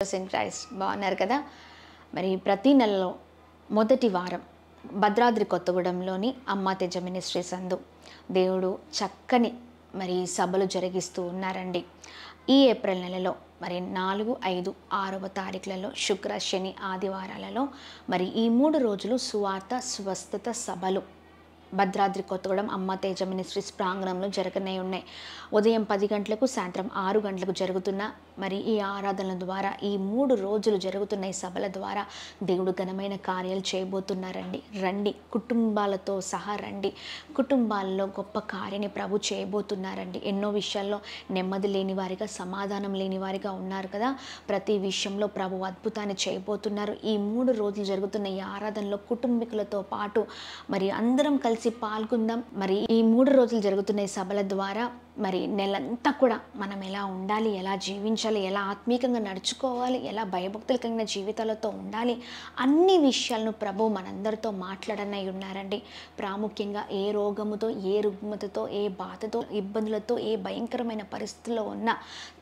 Christ బాగున్నారు కదా. మరి ప్రతి నెలలో మొదటి వారం భద్రాద్రి కొత్తగూడెంలోని అమ్మ తేజ మినిస్ట్రీస్ అందు దేవుడు చక్కని మరి సభలు జరిగిస్తూ ఉన్నారండి. ఈ ఏప్రిల్ నెలలో మరి 4, 5, 6వ తారీఖులలో శుక్ర, శని, ఆదివారాలలో మరి ఈ 3 రోజులు సువార్త స్వస్థత సభలు భద్రాద్రి కొత్తగూడెం అమ్మ తేజ మినిస్ట్రీస్ ప్రాంగణంలో జరగనే ఉన్నాయి. ఉదయం 10 గంటలకు, సాయంత్రం 6 గంటలకు జరుగుతున్న మరి ఈ ఆరాధనల ద్వారా ఈ 3 రోజులు జరుగుతున్న ఈ సభల ద్వారా దేవుడు ఘనమైన కార్యాలు చేయబోతున్నారండి. రండి, కుటుంబాలతో సహా రండి. కుటుంబాల్లో గొప్ప కార్యాన్ని ప్రభు చేయబోతున్నారండి. ఎన్నో విషయాల్లో నెమ్మది లేని వారిగా, సమాధానం లేని వారిగా ఉన్నారు కదా. ప్రతి విషయంలో ప్రభు అద్భుతాన్ని చేయబోతున్నారు. ఈ 3 రోజులు జరుగుతున్న ఈ ఆరాధనలో కుటుంబీకులతో పాటు మరి అందరం కలిసి పాల్గొందాం. మరి ఈ 3 రోజులు జరుగుతున్న ఈ సభల ద్వారా మరి నెలంతా కూడా మనం ఎలా ఉండాలి, ఎలా జీవించాలి, ఎలా ఆత్మీయంగా నడుచుకోవాలి, ఎలా భయభక్తులు కలిగిన జీవితాలతో ఉండాలి, అన్ని విషయాలను ప్రభు మనందరితో మాట్లాడనై ఉన్నారండి. ప్రాముఖ్యంగా ఏ రోగముతో, ఏ రుగ్మతతో, ఏ బాధతో, ఇబ్బందులతో, ఏ భయంకరమైన పరిస్థితుల్లో ఉన్నా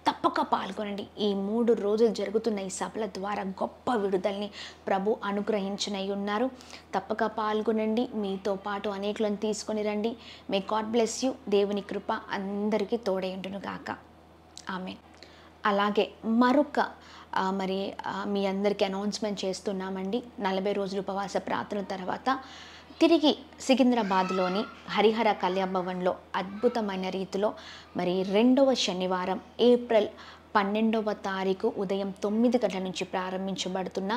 తప్పక పాల్గొనండి. ఈ 3 రోజులు జరుగుతున్న ఈ సభల ద్వారా గొప్ప విడుదలని ప్రభు అనుగ్రహించనై ఉన్నారు. తప్పక పాల్గొనండి. మీతో పాటు అనేకులను తీసుకొని రండి. May God bless you. దేవుని కృప అందరికీ తోడై ఉండును గాక. ఆమేన్. అలాగే మరొక మరి మీ అందరికీ అనౌన్స్మెంట్ చేస్తున్నామండి. 40 రోజులు ఉపవాస ప్రార్థన తర్వాత తిరిగి సికింద్రాబాద్లోని హరిహర కళ్యాభవన్లో అద్భుతమైన రీతిలో మరి 2వ శనివారం ఏప్రిల్ 12వ తారీఖు ఉదయం 9 గంటల నుంచి ప్రారంభించబడుతున్న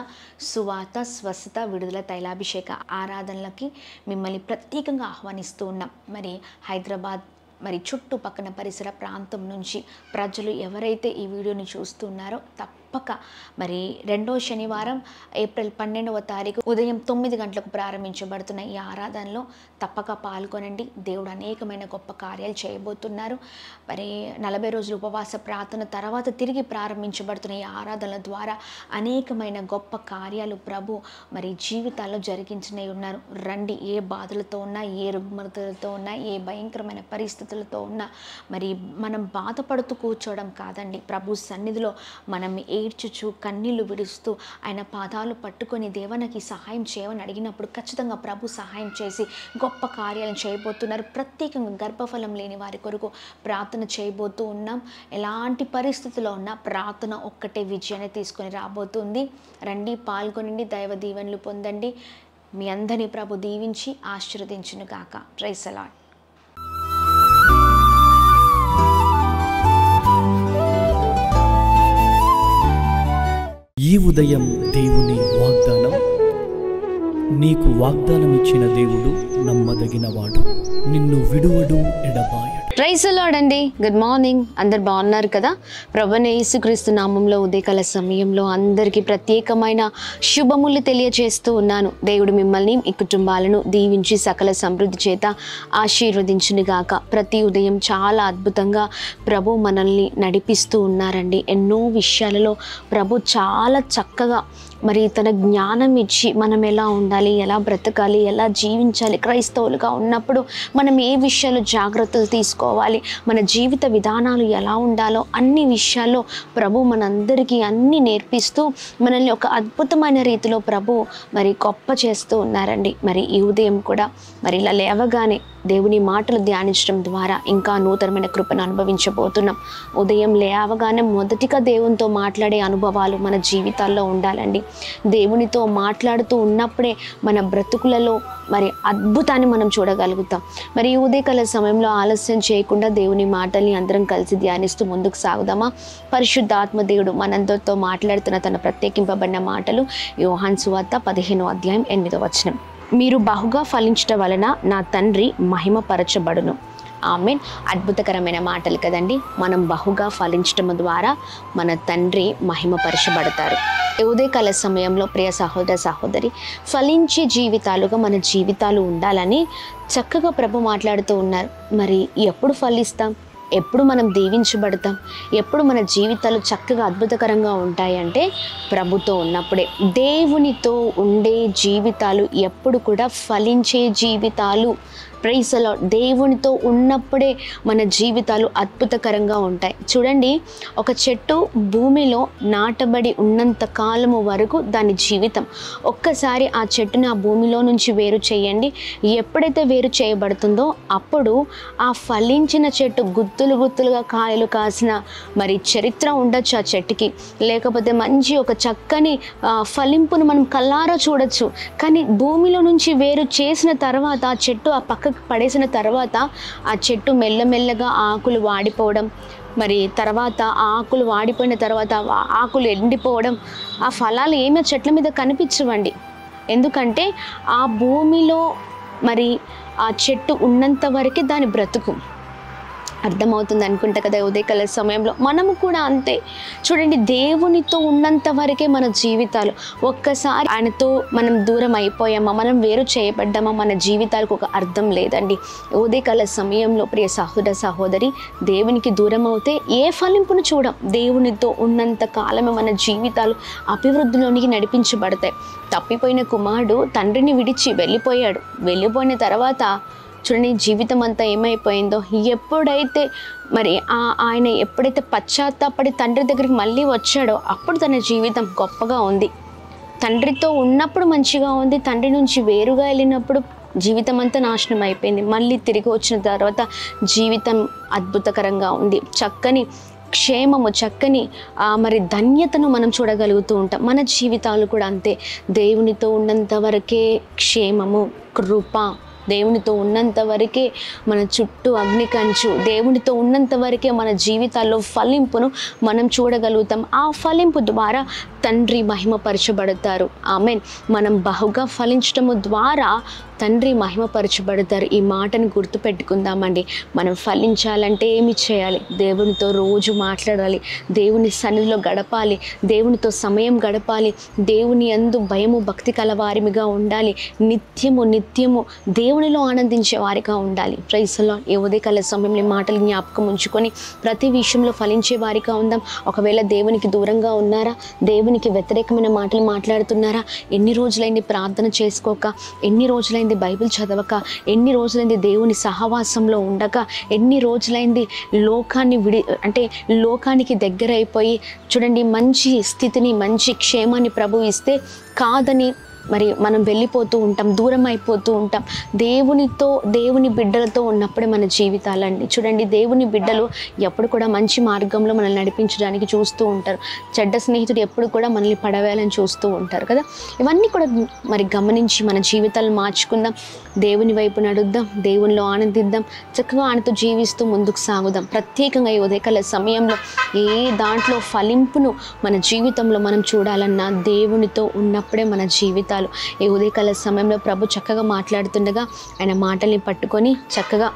సువార్త స్వస్థత విడుదల తైలాభిషేక ఆరాధనలకి మిమ్మల్ని ప్రత్యేకంగా ఆహ్వానిస్తూ ఉన్నాం. మరి హైదరాబాద్ మరి చుట్టుపక్కన పరిసర ప్రాంతం నుంచి ప్రజలు ఎవరైతే ఈ వీడియోని చూస్తున్నారో తప్పక మరి 2వ శనివారం ఏప్రిల్ 12వ తారీఖు ఉదయం 9 గంటలకు ప్రారంభించబడుతున్న ఈ ఆరాధనలో తప్పక పాల్గొనండి. దేవుడు అనేకమైన గొప్ప కార్యాలు చేయబోతున్నారు. మరి 40 రోజులు ఉపవాస ప్రార్థన తర్వాత తిరిగి ప్రారంభించబడుతున్న ఈ ఆరాధనల ద్వారా అనేకమైన గొప్ప కార్యాలు ప్రభు మరి జీవితాల్లో జరిగించనే ఉన్నారు. రండి. ఏ బాధలతో ఉన్నా, ఏ రుగ్మతలతో ఉన్నా, ఏ భయంకరమైన పరిస్థితులతో ఉన్నా మరి మనం బాధపడుతూ కూర్చోవడం కాదండి. ప్రభు సన్నిధిలో మనం ఏడ్చుచు కన్నీళ్లు విడుస్తూ ఆయన పాదాలు పట్టుకొని దేవనకి సహాయం చేయమని అడిగినప్పుడు ఖచ్చితంగా ప్రభు సహాయం చేసి గొప్ప కార్యాలను చేయబోతున్నారు. ప్రత్యేకంగా గర్భఫలం లేని వారి కొరకు ప్రార్థన చేయబోతూ ఉన్నాం. ఎలాంటి పరిస్థితుల్లో ఉన్నా ప్రార్థన ఒక్కటే విజయాన్ని తీసుకొని రాబోతుంది. రండి, పాల్గొనండి, దైవ దీవెనలు పొందండి. మీ అందరినీ ప్రభు దీవించి ఆశీర్వదించును గాక. Praise the Lord. ఈ ఉదయం దేవుని వాగ్దానం. నీకు వాగ్దానం ఇచ్చిన దేవుడు నమ్మదగినవాడు, నిన్ను విడువడు, ఎడబాయడు. ప్రైజ్ ది లార్డ్ అండి. Good morning. అందరు బాగున్నారు కదా. ప్రభువైన యేసుక్రీస్తు నామంలో ఉదయకాల సమయంలో అందరికీ ప్రత్యేకమైన శుభములు తెలియజేస్తూ ఉన్నాను. దేవుడు మిమ్మల్ని, మీ కుటుంబాలను దీవించి సకల సమృద్ధి చేత ఆశీర్వదించునుగాక. ప్రతి ఉదయం చాలా అద్భుతంగా ప్రభు మనల్ని నడిపిస్తూ ఉన్నారండి. ఎన్నో విషయాలలో ప్రభు చాలా చక్కగా మరి తన జ్ఞానం ఇచ్చి మనం ఎలా ఉండాలి, ఎలా బ్రతకాలి, ఎలా జీవించాలి, క్రైస్తవులుగా ఉన్నప్పుడు మనం ఏ విషయాలు జాగ్రత్తలు తీసుకోవాలి, మన జీవిత విధానాలు ఎలా ఉండాలో అన్ని విషయాల్లో ప్రభు మనందరికీ అన్నీ నేర్పిస్తూ మనల్ని ఒక అద్భుతమైన రీతిలో ప్రభు మరి గొప్ప చేస్తూ ఉన్నారండి. మరి ఈ ఉదయం కూడా మరి ఇలా లేవగానే దేవుని మాటలు ధ్యానించడం ద్వారా ఇంకా నూతనమైన కృపను అనుభవించబోతున్నాం. ఉదయం లేవగానే మొదటిగా దేవునితో మాట్లాడే అనుభవాలు మన జీవితాల్లో ఉండాలండి. దేవునితో మాట్లాడుతూ ఉన్నప్పుడే మన బ్రతుకులలో మరి అద్భుతాన్ని మనం చూడగలుగుతాం. మరి ఈ ఉదయకాల సమయంలో ఆలస్యం చేయకుండా దేవుని మాటల్ని అందరం కలిసి ధ్యానిస్తూ ముందుకు సాగుదామా? పరిశుద్ధాత్మ దేవుడు మనందరితో మాట్లాడుతున్న తన ప్రత్యేకింపబడిన మాటలు యోహాను సువార్త 15వ అధ్యాయం 8వ వచనం. మీరు బహుగా ఫలించటం వలన నా తండ్రి మహిమపరచబడును. ఆమేన్. అద్భుతకరమైన మాటలు కదండి. మనం బహుగా ఫలించటం ద్వారా మన తండ్రి మహిమపరచబడతారు. ఉదయకాల సమయంలో ప్రియ సహోదర సహోదరి, ఫలించే జీవితాలుగా మన జీవితాలు ఉండాలని చక్కగా ప్రభు మాట్లాడుతూ ఉన్నారు. మరి ఎప్పుడు ఫలిస్తాం? ఎప్పుడు మనం దీవించబడతాం? ఎప్పుడు మన జీవితాలు చక్కగా అద్భుతకరంగా ఉంటాయంటే ప్రభుతో ఉన్నప్పుడే. దేవునితో ఉండే జీవితాలు ఎప్పుడు కూడా ఫలించే జీవితాలు ప్రైజ్ ది లార్డ్. దేవునితో ఉన్నప్పుడే మన జీవితాలు అద్భుతకరంగా ఉంటాయి. చూడండి, ఒక చెట్టు భూమిలో నాటబడి ఉన్నంత కాలము వరకు దాని జీవితం. ఒక్కసారి ఆ చెట్టుని ఆ భూమిలో నుంచి వేరు చేయండి. ఎప్పుడైతే వేరు చేయబడుతుందో అప్పుడు ఆ ఫలించిన చెట్టు గుత్తులు గుత్తులుగా కాయలు కాసిన మరి చరిత్ర ఉండొచ్చు ఆ చెట్టుకి. లేకపోతే మంచి ఒక చక్కని ఫలింపును మనం కల్లారా చూడొచ్చు. కానీ భూమిలో నుంచి వేరు చేసిన తర్వాత ఆ చెట్టు ఆ పక్కకు పడేసిన తర్వాత ఆ చెట్టు మెల్లమెల్లగా ఆకులు వాడిపోవడం, మరి తర్వాత ఆకులు వాడిపోయిన తర్వాత ఆకులు ఎండిపోవడం, ఆ ఫలాలు ఏమీ చెట్ల మీద కనిపించవండి. ఎందుకంటే ఆ భూమిలో మరి ఆ చెట్టు ఉన్నంత వరకే దాని బ్రతుకు. అర్థమవుతుంది అనుకుంటా కదా. ఉదయకాల సమయంలో మనము కూడా అంతే. చూడండి, దేవునితో ఉన్నంత వరకే మన జీవితాలు. ఒక్కసారి ఆయనతో మనం దూరం అయిపోయామా, మనం వేరు చేయబడ్డామా, మన జీవితాలకు ఒక అర్థం లేదండి. ఉదయకాల సమయంలో ప్రియ సహోదర సహోదరి, దేవునికి దూరం అవుతే ఏ ఫలింపును చూడం. దేవునితో ఉన్నంత కాలమే మన జీవితాలు అభివృద్ధిలోనికి నడిపించబడతాయి. తప్పిపోయిన కుమారుడు తండ్రిని విడిచి వెళ్ళిపోయిన తర్వాత చూడండి, జీవితం అంతా ఏమైపోయిందో. ఎప్పుడైతే మరి ఆయన ఎప్పుడైతే పశ్చాత్తాపడి తండ్రి దగ్గరికి మళ్ళీ వచ్చాడో అప్పుడు తన జీవితం గొప్పగా ఉంది. తండ్రితో ఉన్నప్పుడు మంచిగా ఉంది, తండ్రి నుంచి వేరుగా వెళ్ళినప్పుడు జీవితం అంతా నాశనం అయిపోయింది. మళ్ళీ తిరిగి వచ్చిన తర్వాత జీవితం అద్భుతకరంగా ఉంది. చక్కని క్షేమము, చక్కని మరి ధన్యతను మనం చూడగలుగుతూ ఉంటాం. మన జీవితాలు కూడా అంతే. దేవునితో ఉన్నంత వరకే క్షేమము, కృప. దేవునితో ఉన్నంత వరకే మన చుట్టూ అగ్ని కంచు. దేవునితో ఉన్నంత వరకే మన జీవితాల్లో ఫలింపును మనం చూడగలుగుతాం. ఆ ఫలింపు ద్వారా తండ్రి మహిమపరచబడతారు. ఆమేన్. మనం బహుగా ఫలించడము ద్వారా తండ్రి మహిమపరచబడతారు. ఈ మాటను గుర్తుపెట్టుకుందామండి. మనం ఫలించాలంటే ఏమి చేయాలి? దేవునితో రోజు మాట్లాడాలి, దేవుని సన్నిధిలో గడపాలి, దేవునితో సమయం గడపాలి, దేవుని యందు భయము భక్తి కలవారిగా ఉండాలి, నిత్యము దేవునిలో ఆనందించే వారిగా ఉండాలి. Praise the Lord. ఈ ఉదయకాల సమయంలో మాటలు జ్ఞాపకం ఉంచుకొని ప్రతి విషయంలో ఫలించే వారిగా ఉందాం. ఒకవేళ దేవునికి దూరంగా ఉన్నారా, దేవునికి వ్యతిరేకమైన మాటలు మాట్లాడుతున్నారా, ఎన్ని రోజులైంది ప్రార్థన చేసుకోక, ఎన్ని రోజులైంది బైబిల్ చదవక, ఎన్ని రోజులైంది దేవుని సహవాసంలో ఉండక, ఎన్ని రోజులైంది లోకానికి దగ్గర అయిపోయి, చూడండి, మంచి స్థితిని మంచి క్షేమాన్ని ప్రభు ఇస్తే కాదని మరి మనం వెళ్ళిపోతూ ఉంటాం, దూరం అయిపోతూ ఉంటాం. దేవుని బిడ్డలతో ఉన్నప్పుడే మన జీవితాలండి. చూడండి, దేవుని బిడ్డలు ఎప్పుడు కూడా మంచి మార్గంలో మనల్ని నడిపించడానికి చూస్తూ ఉంటారు. చెడ్డ స్నేహితుడు ఎప్పుడు కూడా మనల్ని పడవేయాలని చూస్తూ ఉంటారు కదా. ఇవన్నీ కూడా మరి గమనించి మన జీవితాలను మార్చుకుందాం, దేవుని వైపు నడుద్దాం, దేవునిలో ఆనందిద్దాం, చక్కగా ఆయనతో జీవిస్తూ ముందుకు సాగుదాం. ప్రత్యేకంగా ఈ ఉదయకాల సమయంలో ఏ దాంట్లో ఫలింపును మన జీవితంలో మనం చూడాలన్నా దేవునితో ఉన్నప్పుడే మన జీవితాలు. ఈ ఉదయకాల సమయంలో ప్రభు చక్కగా మాట్లాడుతుండగా ఆయన మాటల్ని పట్టుకొని చక్కగా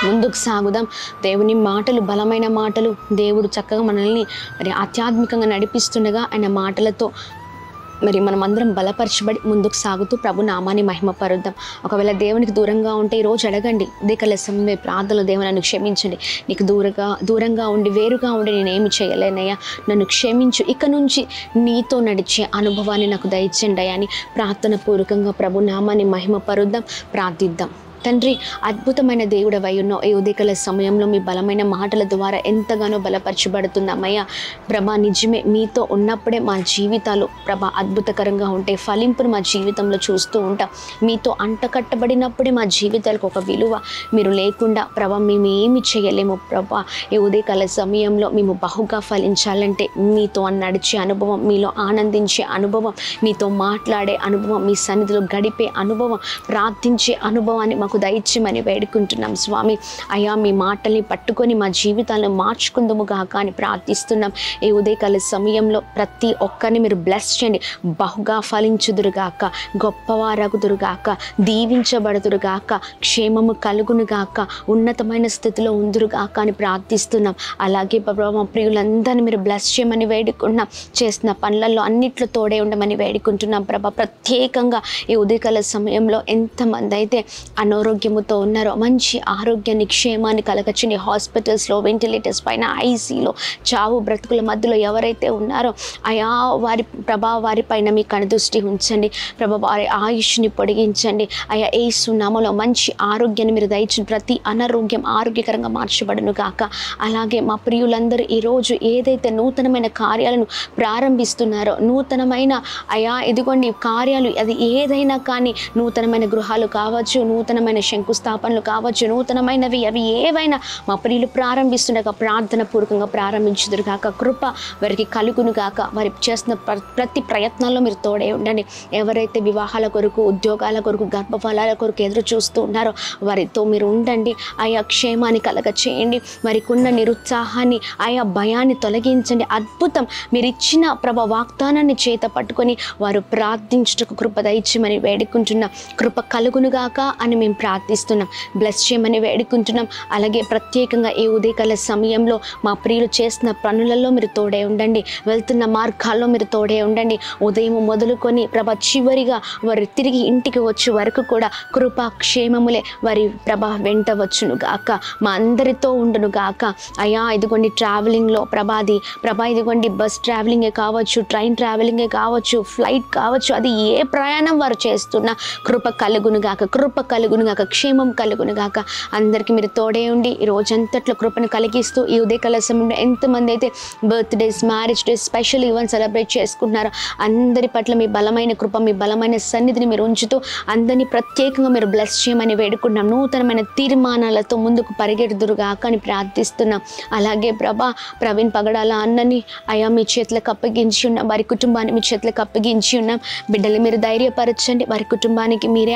ముందుకు సాగుదాం. దేవుని మాటలు బలమైన మాటలు. దేవుడు చక్కగా మనల్ని మరి ఆధ్యాత్మికంగా నడిపిస్తుండగా ఆయన మాటలతో మరి మనం అందరం బలపరచబడి ముందుకు సాగుతూ ప్రభు నామాన్ని మహిమపరుద్దాం. ఒకవేళ దేవునికి దూరంగా ఉంటే ఈరోజు అడగండి. ఉదయకాల సమయం ప్రార్థనలు, దేవుని నన్ను క్షమించండి, నీకు దూరంగా ఉండి వేరుగా ఉండి నేనేమి చేయలేనయ్యా, నన్ను క్షమించు, ఇక నుంచి నీతో నడిచే అనుభవాన్ని నాకు దయచేయండి అని ప్రార్థన పూర్వకంగా ప్రభు నామాన్ని మహిమపరుద్దాం, ప్రార్థిద్దాం. తండ్రి, అద్భుతమైన దేవుడవై ఉన్నావు. ఈ ఉదయకాల సమయంలో మీ బలమైన మాటల ద్వారా ఎంతగానో బలపరచబడుతున్నామయ్యా. ప్రభా, నిజమే, మీతో ఉన్నప్పుడే మా జీవితాలు ప్రభా అద్భుతకరంగా ఉంటాయి. ఫలింపును మా జీవితంలో చూస్తూ ఉంటాం. మీతో అంటకట్టబడినప్పుడే మా జీవితాలకు ఒక విలువ. మీరు లేకుండా ప్రభా మేము ఏమి చేయలేము. ప్రభా, ఈ ఉదయకాల సమయంలో మేము బహుగా ఫలించాలంటే మీతో నడిచే అనుభవం, మీలో ఆనందించే అనుభవం, మీతో మాట్లాడే అనుభవం, మీ సన్నిధిలో గడిపే అనుభవం, ప్రార్థించే అనుభవాన్ని మాకు దయచేయమని వేడుకుంటున్నాం స్వామి. అయ్యా, మీ మాటల్ని పట్టుకొని మా జీవితాలను మార్చుకుందాము గాక అని ప్రార్థిస్తున్నాం. ఈ ఉదయకాల సమయంలో ప్రతి ఒక్కరిని మీరు బ్లెస్ చేయండి. బహుగా ఫలించుదురుగాక, గొప్పవారగుదురుగాక, దీవించబడుదురుగాక, క్షేమము కలుగునుగాక, ఉన్నతమైన స్థితిలో ఉందురుగాక అని ప్రార్థిస్తున్నాం. అలాగే ప్రభావ ప్రియులందరినీ మీరు బ్లెస్ చేయమని వేడుకుంటున్నాం. చేసిన పనులలో అన్నిట్లో తోడే ఉండమని వేడుకుంటున్నాం. ప్రభా, ప్రత్యేకంగా ఈ ఉదయకాల సమయంలో ఎంతమంది అయితే అనారోగ్యముతో ఉన్నారో మంచి ఆరోగ్యాన్ని, క్షేమాన్ని కలగచ్చని, హాస్పిటల్స్లో, వెంటిలేటర్స్ పైన, ఐసీలో, చావు బ్రతుకుల మధ్యలో ఎవరైతే ఉన్నారో అయా వారిపైన మీ కనుదృష్టి ఉంచండి ప్రభా. వారి ఆయుష్ని పొడిగించండి అయా. యేసు నామములో మంచి ఆరోగ్యాన్ని మీరు దయచేయండి. ప్రతి అనారోగ్యం ఆరోగ్యకరంగా మార్చబడును గాక. అలాగే మా ప్రియులందరూ ఈరోజు ఏదైతే నూతనమైన కార్యాలను ప్రారంభిస్తున్నారో, నూతనమైన అయా ఇదిగోండి కార్యాలు, అది ఏదైనా కానీ, నూతనమైన గృహాలు కావచ్చు, నూతనమైన శంకుస్థాపనలు కావచ్చు, నూతనమైనవి అవి ఏవైనా మా ప్రియులు ప్రారంభిస్తుండగా ప్రార్థన పూర్వకంగా ప్రారంభించుదురు గాక. కృప వారికి కలుగును గాక. వారి చేస్తున్న ప్రతి ప్రయత్నాల్లో మీరు తోడే ఉండండి. ఎవరైతే వివాహాల కొరకు, ఉద్యోగాల కొరకు, గర్భఫలాల కొరకు ఎదురు చూస్తూ ఉన్నారో వారితో మీరు ఉండండి. ఆయా క్షేమాన్ని కలగ చేయండి. వారికి ఉన్న నిరుత్సాహాన్ని, ఆయా భయాన్ని తొలగించండి. అద్భుతం మీరు ఇచ్చిన వాగ్దానాన్ని చేత పట్టుకొని వారు ప్రార్థించుటకు కృప దయచేయమని వేడుకుంటున్నాం. కృప కలుగునుగాక అని మేము ప్రార్థిస్తున్నాం. బ్లెస్ చేయమని వేడుకుంటున్నాం. అలాగే ప్రత్యేకంగా ఈ ఉదయకాల సమయంలో మా ప్రియులు చేస్తున్న పనులలో మీరు తోడే ఉండండి. వెళ్తున్న మార్గాల్లో మీరు తోడే ఉండండి. ఉదయం మొదలుకొని చివరిగా వారు తిరిగి ఇంటికి వచ్చే వరకు కూడా కృపా క్షేమములే వారి వెంట వచ్చును గాక. మా అందరితో ఉండును గాక. అయ్యా ఇదిగోండి ట్రావెలింగ్లో ఇదిగోండి బస్ ట్రావెలింగే కావచ్చు, ట్రైన్ ట్రావెలింగే కావచ్చు, ఫ్లైట్ కావచ్చు, అది ఏ ప్రయాణం వారు చేస్తున్నా కృప కలుగును గాక, కృప కలుగును గాక, క్షేమం కలుగును గాక. అందరికీ మీరు తోడే ఉండి ఈ రోజంతట్లో కృపను కలిగిస్తూ ఈ ఉదయకాల సమయంలో ఎంతమంది అయితే birthdays, marriage days, special events celebrate చేసుకుంటున్నారో అందరి పట్ల మీ బలమైన కృప, మీ బలమైన సన్నిధిని మీరు ఉంచుతూ అందరినీ ప్రత్యేకంగా మీరు బ్లెస్ చేయమని వేడుకుంటున్నాం. నూతనమైన తీర్మానాలతో ముందుకు పరిగెడుదురుగాక అని ప్రార్థిస్తున్నాం. అలాగే ప్రవీణ్ పగడాల అన్నని అయా మీ చేతులకు అప్పగించి ఉన్నాం. వారి కుటుంబాన్ని మీ చేతులకు అప్పగించి ఉన్నాం. బిడ్డలు మీరు ధైర్యపరచండి. వారి కుటుంబానికి మీరే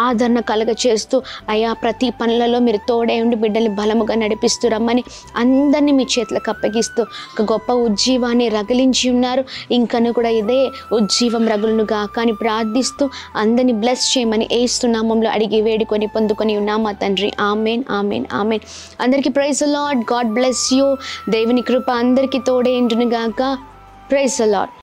ఆదరణ కలగ చేస్తూ అయా ప్రతి పనులలో మీరు తోడే ఉండి బిడ్డల్ని బలముగా నడిపిస్తూ రమ్మని అందరినీ మీ చేతులకు అప్పగిస్తూ ఒక గొప్ప ఉజ్జీవాన్ని రగిలించి ఉన్నారు. ఇంకను కూడా ఇదే ఉజ్జీవం రగులును గాక అని ప్రార్థిస్తూ అందరినీ బ్లెస్ చేయమని యేసు నామములో అడిగి వేడుకొని పొందుకొని ఉన్నాం మా తండ్రి. Amen, amen, amen. అందరికీ praise the Lord. God bless you. దేవుని కృప అందరికీ తోడే ఉండును గాక. Praise the lord.